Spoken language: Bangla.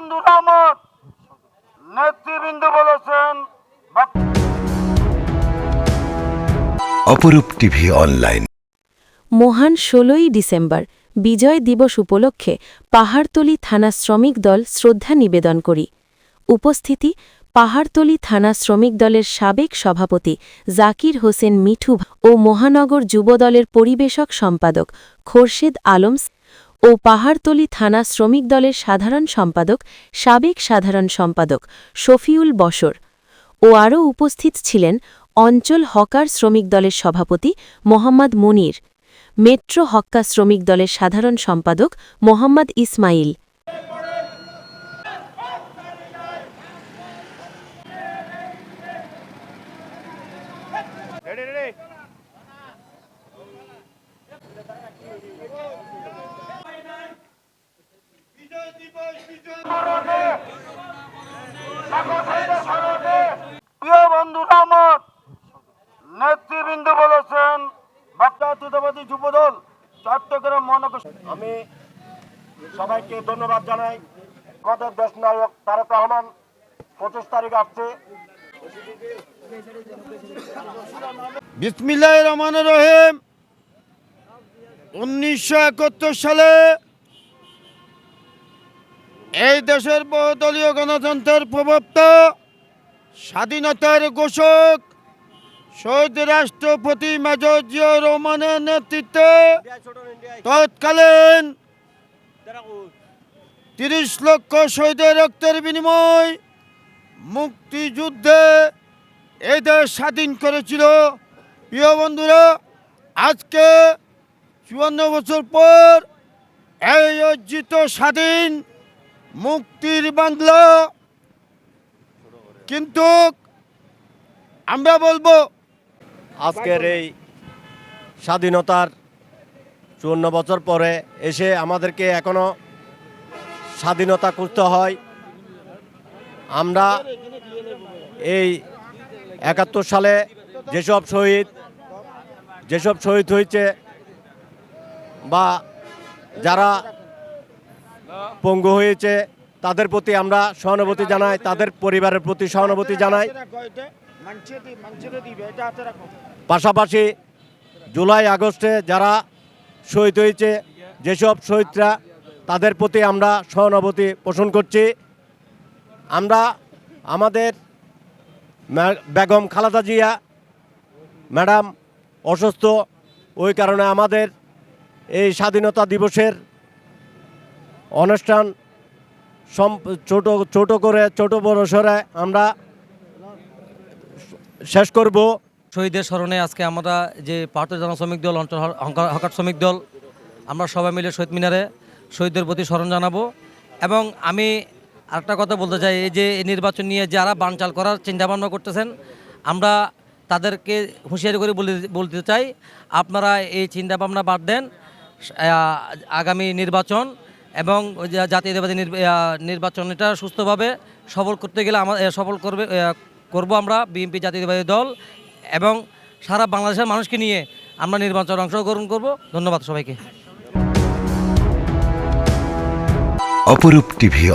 বন্ধুরা আমার নেতৃবৃন্দ বলেছেন অপরূপ টিভি অনলাইন। মহান ১৬ই ডিসেম্বর বিজয় দিবস উপলক্ষে পাহাড়তলী থানা শ্রমিক দল শ্রদ্ধা নিবেদন করি। উপস্থিতি পাহাড়তলী থানা শ্রমিক দলের সাবেক সভাপতি জাকির হোসেন মিঠু ও মহানগর যুবদলের পরিবেশক সম্পাদক খোরশেদ আলম ও পাহাড়তলী থানা শ্রমিক দলের সাধারণ সম্পাদক সাবেক সাধারণ সম্পাদক শফিউল বশর ও আরও উপস্থিত ছিলেন অঞ্চল হকার শ্রমিক দলের সভাপতি মোহাম্মদ মুনির, মেট্রো হক্কা শ্রমিক দলের সাধারণ সম্পাদক মোহাম্মদ ইসমাইল। প্রিয় বন্ধুরা আমার নেতৃবৃন্দ বলেছেন জাতীয়তাবাদী যুবদল চট্টগ্রাম মহানগর। আমি সবাইকে ধন্যবাদ জানাই। আমাদের দেশ নায়ক তারেক রহমান 25 তারিখ আসছে। বিসমিল্লাহির রহমানির রহিম। 1971 সালে এই দেশের বহুদলীয় গণতন্ত্রের প্রবক্তা, স্বাধীনতার ঘোষক শহীদ রাষ্ট্রপতি মেজর জিয়াউর রহমানের নেতৃত্বে তৎকালীন 30 লক্ষ শহীদের রক্তের বিনিময় মুক্তিযুদ্ধে এই দেশ স্বাধীন করেছিল। প্রিয় বন্ধুরা, আজকে 54 বছর পর এই অর্জিত স্বাধীন মুক্তির বাংলা, কিন্তু আমরা বলবো আজকের এই স্বাধীনতার 54 বছর পরে এসে আমাদেরকে এখনো স্বাধীনতা করতে হয়। আমরা এই 71 সালে যেসব শহীদ হয়েছে বা যারা পঙ্গু হয়েছে তাদের প্রতি আমরা সহানুভূতি জানাই, তাদের পরিবারের প্রতি সহানুভূতি জানাই। পাশাপাশি জুলাই আগস্টে যারা শহীদ হয়েছে, যেসব শহীদরা, তাদের প্রতি আমরা সহানুভূতি পোষণ করছি। আমরা আমাদের বেগম খালেদা জিয়া ম্যাডাম অসুস্থ, ওই কারণে আমাদের এই স্বাধীনতা দিবসের অনুষ্ঠান ছোট বড় সরে আমরা শেষ করব। শহীদের স্মরণে আজকে আমরা যে পাহাড়তলী থানা শ্রমিক দল, অঞ্চল হকার শ্রমিক দল, আমরা সবাই মিলে শহীদ মিনারে শহীদদের প্রতি স্মরণ জানাবো। এবং আমি আরেকটা কথা বলতে চাই, এই যে নির্বাচন নিয়ে যারা বানচাল করার চিন্তাভাবনা করতেছেন, আমরা তাদেরকে হুঁশিয়ারি করে বলতে চাই, আপনারা এই চিন্তাভাবনা বাদ দেন। আগামী নির্বাচন এবং জাতীয়তাবাদী নির্বাচনটা সুস্থভাবে সফল করতে গেলে করব আমরা বিএনপি জাতীয়তাবাদী দল এবং সারা বাংলাদেশের মানুষকে নিয়ে আমরা নির্বাচনে অংশগ্রহণ করব। ধন্যবাদ সবাইকে। অপরূপ টিভি